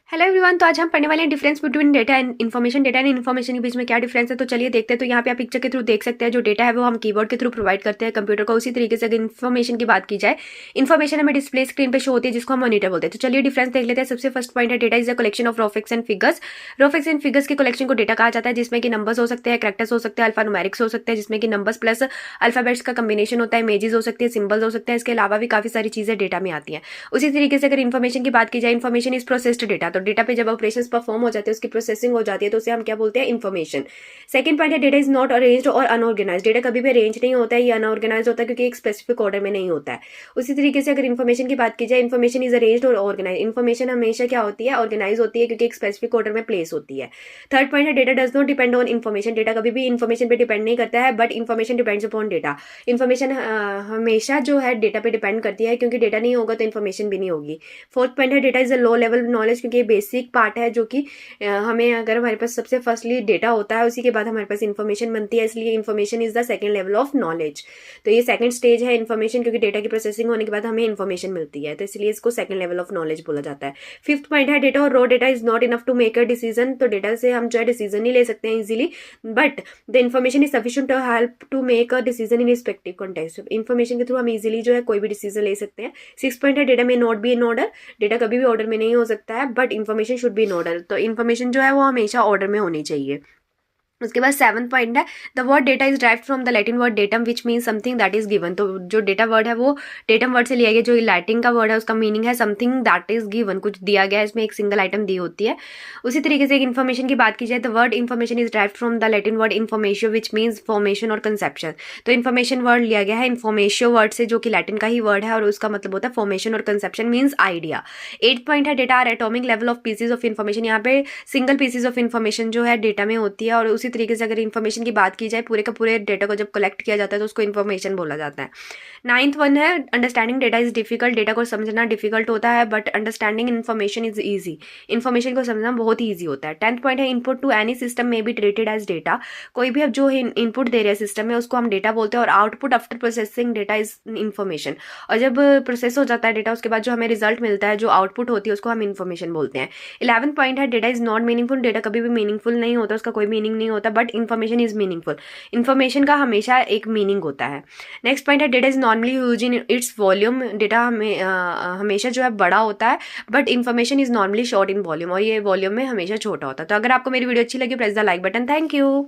Hello everyone. तो आज हम पढ़ने वाले हैं difference between data and information. Data and information के बीच में क्या डिफरेंस है, तो चलिए देखते हैं। तो यहाँ पे आप पिक्चर के थ्रू देख सकते हैं, जो डेटा है वो हम कीबोर्ड के थ्रू प्रोवाइड करते हैं कंप्यूटर को। उसी तरीके से अगर इन्फॉर्मेशन की बात की जाए, इन्फॉर्मेशन हमें डिस्प्ले स्क्रीन पे शो होती है, जिसको हम मॉनिटर बोलते हैं। तो चलिए डिफरेंस देख लेते हैं। सबसे फर्स्ट पॉइंट है, data is a collection of raw facts and figures. Raw facts and figures के कलेक्शन को डेटा कहा जाता है, जिसमें कि नंबर्स हो सकते हैं, कैरेक्टर्स हो सकते हैं, अल्फान्यूमेरिक्स हो सकते हैं, जिसमें कि नंबर्स प्लस अल्फाबेट्स का कम्बिनेशन होता है, इमेजेस हो सकती है, सिंबल्स हो सकते हैं। इसके अलावा भी काफी सारी चीजें डेटा में आती हैं। उसी तरीके से अगर इन्फॉर्मेशन की बात की जाए, इन्फॉर्मेशन इज प्रोसेस्ड डेटा। तो डेटा पे जब ऑपरेशन परफॉर्म हो जाते हैं, उसकी प्रोसेसिंग हो जाती है, तो उसे हम क्या बोलते हैं, इन्फॉर्मेशन। सेकंड पॉइंट है, डेटा इज नॉट अरेंज्ड और अनऑर्गेनाइज्ड। डेटा कभी भी अरेंज नहीं होता है, ये अनऑर्गेनाइज होता है, क्योंकि एक स्पेसिफिक ऑर्डर में नहीं होता है। उसी तरीके से अगर इन्फॉर्मेशन की बात की जाए, इन्फॉर्मेशन इज अरेंज्ड और ऑर्गेनाइज। इन्फॉर्मेशन हमेशा क्या होती है, ऑर्गेनाइज होती है, क्योंकि एक स्पेसिफिक ऑर्डर में प्लेस होती है। थर्ड पॉइंट है, data does not depend on information. Data कभी भी इन्फॉर्मेशन पे डिपेंड नहीं करता है, but information depends upon data. Information हमेशा जो है डेटा पे डिपेंड करती है, क्योंकि डेटा नहीं होगा तो इन्फॉर्मेशन भी नहीं होगी। फोर्थ पॉइंट है, data is a low level knowledge, क्योंकि ये बेसिक पार्ट है, जो कि हमें अगर हमारे पास सबसे फर्स्टली डेटा होता है, उसी के बाद हमारे पास इन्फॉर्मेशन बनती है, इसलिए information is the second level of knowledge. तो ये सेकंड स्टेज है इन्फॉर्मेशन, क्योंकि डेटा की प्रोसेसिंग होने के बाद हमें इन्फॉर्मेशन मिलती है, तो इसलिए इसको सेकंड लेवल ऑफ नॉलेज बोला जाता है। फिफ्थ पॉइंट है, डेटा और raw data is not enough to make a decision. तो डेटा से हम जो है डिसीजन नहीं ले सकते हैं easily, but the information is sufficient to help to make a decision in respective context. Information के थ्रू हम इजीली जो है कोई भी डिसीजन ले सकते हैं। सिक्स पॉइंट है, डेटा में not be in order. Data कभी भी ऑर्डर में नहीं हो सकता है, but information should be in order. तो इन्फॉर्मेशन जो है वो हमेशा ऑर्डर में होनी चाहिए। उसके बाद सेवन पॉइंट है, the word data is derived from the Latin word datum, which mean something that is given. तो जो डेटा वर्ड है वो डेटम वर्ड से लिया गया। जो लैटिन का वर्ड है उसका मीनिंग है समथिंग दैट इज गिवन, कुछ दिया गया है, इसमें एक सिंगल आइटम दी होती है। उसी तरीके से एक इन्फॉर्मेशन की बात की जाए, the word information is derived from the Latin word informatio, which means formation और कंसेप्शन। तो इन्फॉर्मेशन वर्ड लिया गया है इन्फॉर्मेशियो वर्ड से, जो कि लैटिन का ही वर्ड है, और उसका मतलब होता है फॉर्मेशन और conception means idea. At point है, data are atomic level of pieces of information. यहाँ पे सिंगल पीसेज ऑफ इन्फॉर्मेशन जो है डेटा में होती है। और उसी तरीके से अगर इन्फॉर्मेशन की बात की जाए, पूरे का पूरे डेटा को जब कलेक्ट किया जाता है तो उसको इन्फॉर्मेशन बोला जाता है। नाइन्थ वन है, understanding data is difficult. Data को समझना डिफिकल्ट होता है, but understanding information is easy. Information को समझना बहुत ईजी होता है। टेंथ पॉइंट है, इनपुट टू एनी सिस्टम में बी ट्रीटेड एज डेटा। कोई भी अब जो इनपुट दे रहे हैं सिस्टम में, उसको हम डेटा बोलते हैं, और output after processing data is information. और जब प्रोसेस हो जाता है डेटा, उसके बाद जो हमें रिजल्ट मिलता है, जो आउटपुट होती है, उसको हम इन्फॉर्मेशन बोलते हैं। 11th पॉइंट है, data is not meaningful. Data कभी भी मीनिंगफुल नहीं होता, उसका कोई मीनिंग नहीं होता, but information is meaningful. Information का हमेशा एक मीनिंग होता है। नेक्स्ट पॉइंट है, data is normally use in its volume. Data हमेशा जो है बड़ा होता है, but information is normally short in volume, और ये वॉल्यूम में हमेशा छोटा होता है। तो अगर आपको मेरी वीडियो अच्छी लगी, press the like button. Thank you.